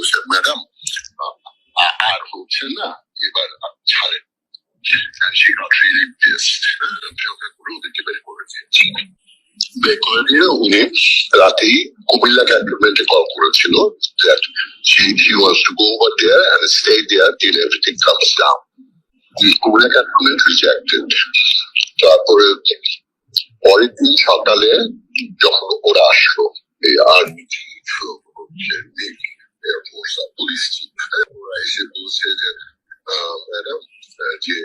বলতেছে ম্যাডাম আর হচ্ছে না, এবার ছাড়েন। She got really pissed. ওদেরকে বের করে দিয়েছি। বের করে দিয়ে উনি রাতেই কুমিল্লা ক্যান্টনমেন্টে কল করেছিল that she wants to go over there and stay there till everything comes down. Comilla cantonment rejected. তারপরে পরের দিন সকালে যখন ওরা আসলো, এই আর্মি এয়ারফোর্স পুলিশ ওরা এসে বলছে যে ম্যাডাম যে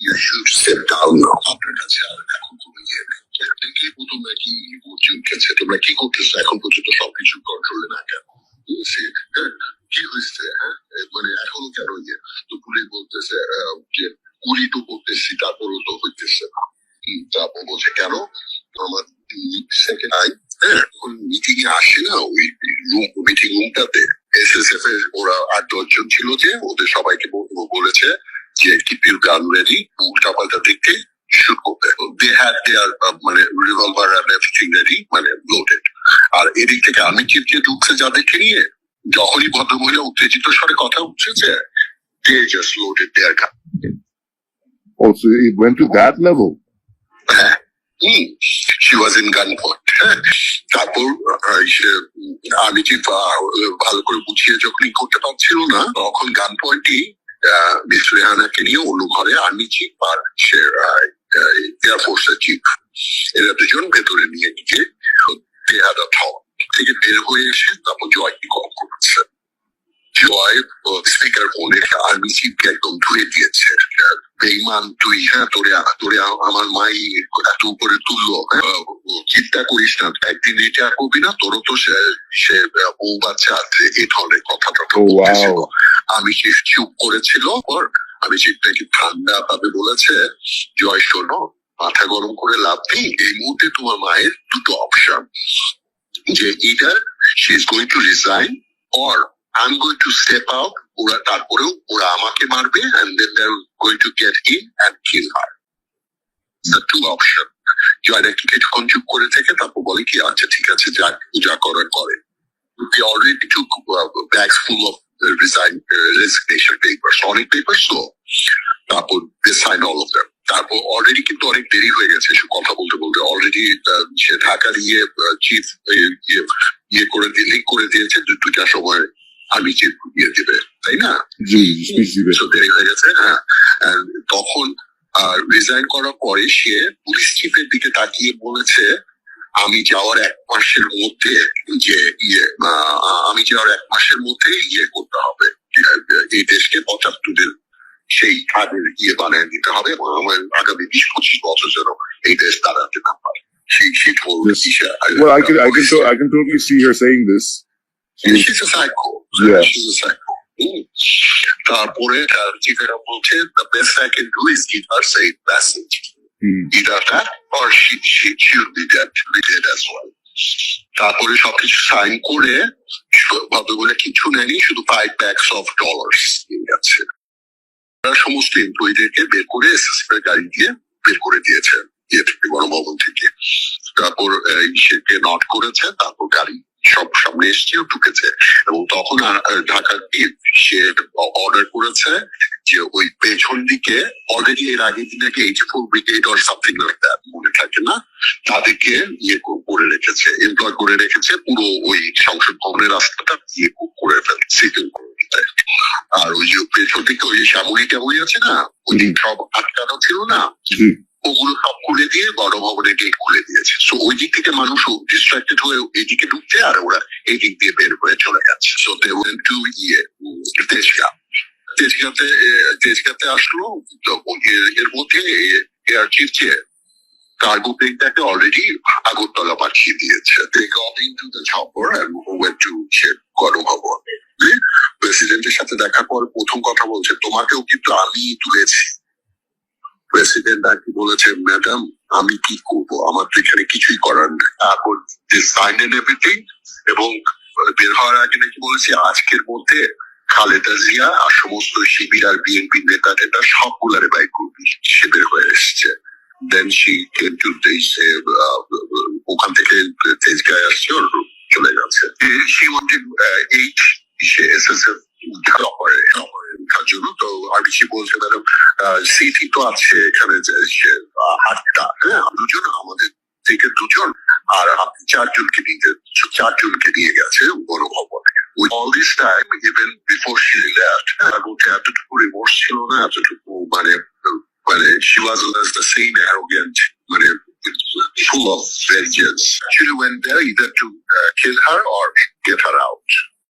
you should step down now. আপনার কাছে আর এখন কোনো ইয়ে নেই। দেখি প্রথমে কি উঠেছে, তোমরা কি করতেছো এখন পর্যন্ত সবকিছু কন্ট্রোলে না কেন? কি হয়েছে? হ্যাঁ, মানে এখনো কেন ইয়ে? তো পুলিশ বলতেছে যে গুলি তো করতেছি, তারপরও তো হইতেছে না। তারপর বলছে কেন? আমার সেকেন্ড এখন মিটিং এ আসে না, ওই মিটিং রুমটাতে SSF এর ওরা 8-10 জন ছিল, যে ওদের সবাইকে বলেছে যে কিপ ইউর গান রেডি, উল্টাপাল্টা দিকে শুট করতে। দে হ্যাড দেয়ার মানে রিভলভার এন্ড এভরিথিং রেডি, মানে লোডেড। আর এদিক থেকে আমি চিপকে ঢুকছে যাদেরকে নিয়ে, যখনই ভদ্রমহিলা উত্তেজিত স্বরে কথা উঠছে, they just loaded their gun. Oh, so it went to that level? She was in gunpoint. তারপর আমি যে ভালো করে বুঝিয়ে যখনই করতে পারছিল না, তখন গান পয়েন্টই মিস রেহানাকে নিয়ে অন্য ঘরে আর্মি চিফ আর এয়ারফোর্সের চিফ, এরা দুজন ভেতরে নিয়ে গিয়ে তেহাদা থক থেকে বের হয়ে এসে তারপর জয়কে কল করেছে। জয় স্পিকার ফোনে আর্মি চিফকে একদম ধুয়ে দিয়েছে, বেইমান তুই, হ্যাঁ তোরে আমার মাই এত উপরে তুললো, চিন্তা করিস না, একদিন রিটায়ার করবি না, তোরও তো সে বউ বাচ্চা আছে, এই ধরনের কথাটা বলতেছিল। আমি চিফ চুপ করেছিল, আমি চিফটাকে ঠান্ডা ভাবে বলেছে জয় শোনো, মাথা গরম করে লাভ নেই, এই মুহূর্তে তোমার মায়ের দুটো অপশন, যে either she is going to resign or I'm going to step out. ওরা তারপরেও ওরা আমাকে মারবে and then they're going to get in and kill her. The two option. জয়রা কিছুক্ষণ চুপ করে থেকে তারপর বলে কি আচ্ছা ঠিক আছে, যা পূজা করার করে। We already took bags full of resignation papers, audit papers, so তারপর they sign all of them. তারপর অলরেডি কিন্তু অনেক দেরি হয়ে গেছে এসব কথা বলতে বলতে। অলরেডি সে ঢাকার চিফ ইয়ে করে লিঙ্ক করে দিয়েছে 2টার সময় আর্মি চিফ ইয়ে দেবে, তাই না? দেরি হয়ে গেছে। হ্যাঁ, তখন রিজাইন করার পরে সে পুলিশ চিফের দিকে তাকিয়ে বলেছে আমি যাওয়ার 1 মাসের মধ্যে যে আমি যাওয়ার 1 মাসের মধ্যে ইয়ে করতে হবে, এই দেশকে 75 সেই আগের বানিয়ে দিতে হবে, এবং আমার আগামী 20-25 বছর যেন এই দেশ দাঁড়াতে না পারে। She told Isha. Well, I can totally see her saying this. She's a psycho. Yeah. She's a psycho. তারপরে চিফেরা বলছে the best I can do is give her safe message. Either that or she should be dead as well. তারপরে সবকিছু sign করে ভদ্রমহিলা কিছু নেয়নি, শুধু $5 lakhs নিয়ে গেছে। সমস্ত এমপ্লয়ীদেরকে বের করে SSF এর গাড়ি দিয়ে বের করে দিয়েছে গণভবন থেকে। তারপর সেকে নট করেছে, তারপর গাড়ি সব সামনে এসছে, ঢুকেছে, এবং তখন ঢাকার সে অর্ডার করেছে যে ওই পেছন দিকে অলরেডি এর আগের দিন নাকি 84 brigade or something like that, মনে থাকে না, তাদেরকে ইয়ে করে রেখেছে, এমপ্লয় করে রেখেছে, পুরো ওই সংসদ ভবনের রাস্তাটা ইয়ে করে ফেলছে। আর ওই যে পেছন দিকে ওই সামরিক টামরি আছে না, ওই সব আটকানো ছিল না, ওগুলো সব খুলে দিয়ে গণভবনের গেট খুলে দিয়েছে। সো ওই দিক থেকে মানুষ ডিস্ট্রাক্টেড হয়ে এইদিকে ঢুকছে, আর ওরা এই দিক দিয়ে বের হয়ে চলে যাচ্ছে। সো দে ওয়েন্ট টু তেজগাঁতে আসলো। এর মধ্যে এয়ার চিফ যে কার্গো প্লেনটাকে অলরেডি আগরতলা পাঠিয়ে দিয়েছে। They got into the chopper and went to Ganabhaban. প্রেসিডেন্টের সাথে দেখার পর প্রথম কথা বলছে তোমাকেও কিন্তু আমি তুলেছি। প্রেসিডেন্ট আর কি বলেছে, ম্যাডাম আমি কি করবো, আমার তো এখানে কিছুই করার নেই। তারপর সাইন এন্ড এভরিথিং, এবং বের হওয়ার আগে নাকি বলেছি আজকের মধ্যে খালেদা জিয়া আর সমস্ত শিবির আর বিএনপি নেতা টেতা সবগুলারে বাই করবি। সে বের হয়ে এসছে। দেন সি কেম টু ওখান থেকে তেজগাঁয় আসছে, চলে গেছে। She wanted 8 সে এসএসএফ করে তার জন্য। তো RBC বলছে ম্যাডাম সিটি তো আছে এখানে, যে সে 8টা, হ্যাঁ দুজন আমাদের থেকে 2জন, আর আপনি 4জনকে নিয়ে গেছে গণভবনে। With all this time, even before she left, তার মধ্যে এতটুকু রিমোর্স ছিল না, এতটুকু মানে she was the same arrogant, মানে full of vengeance. She went there either to kill her or get her out.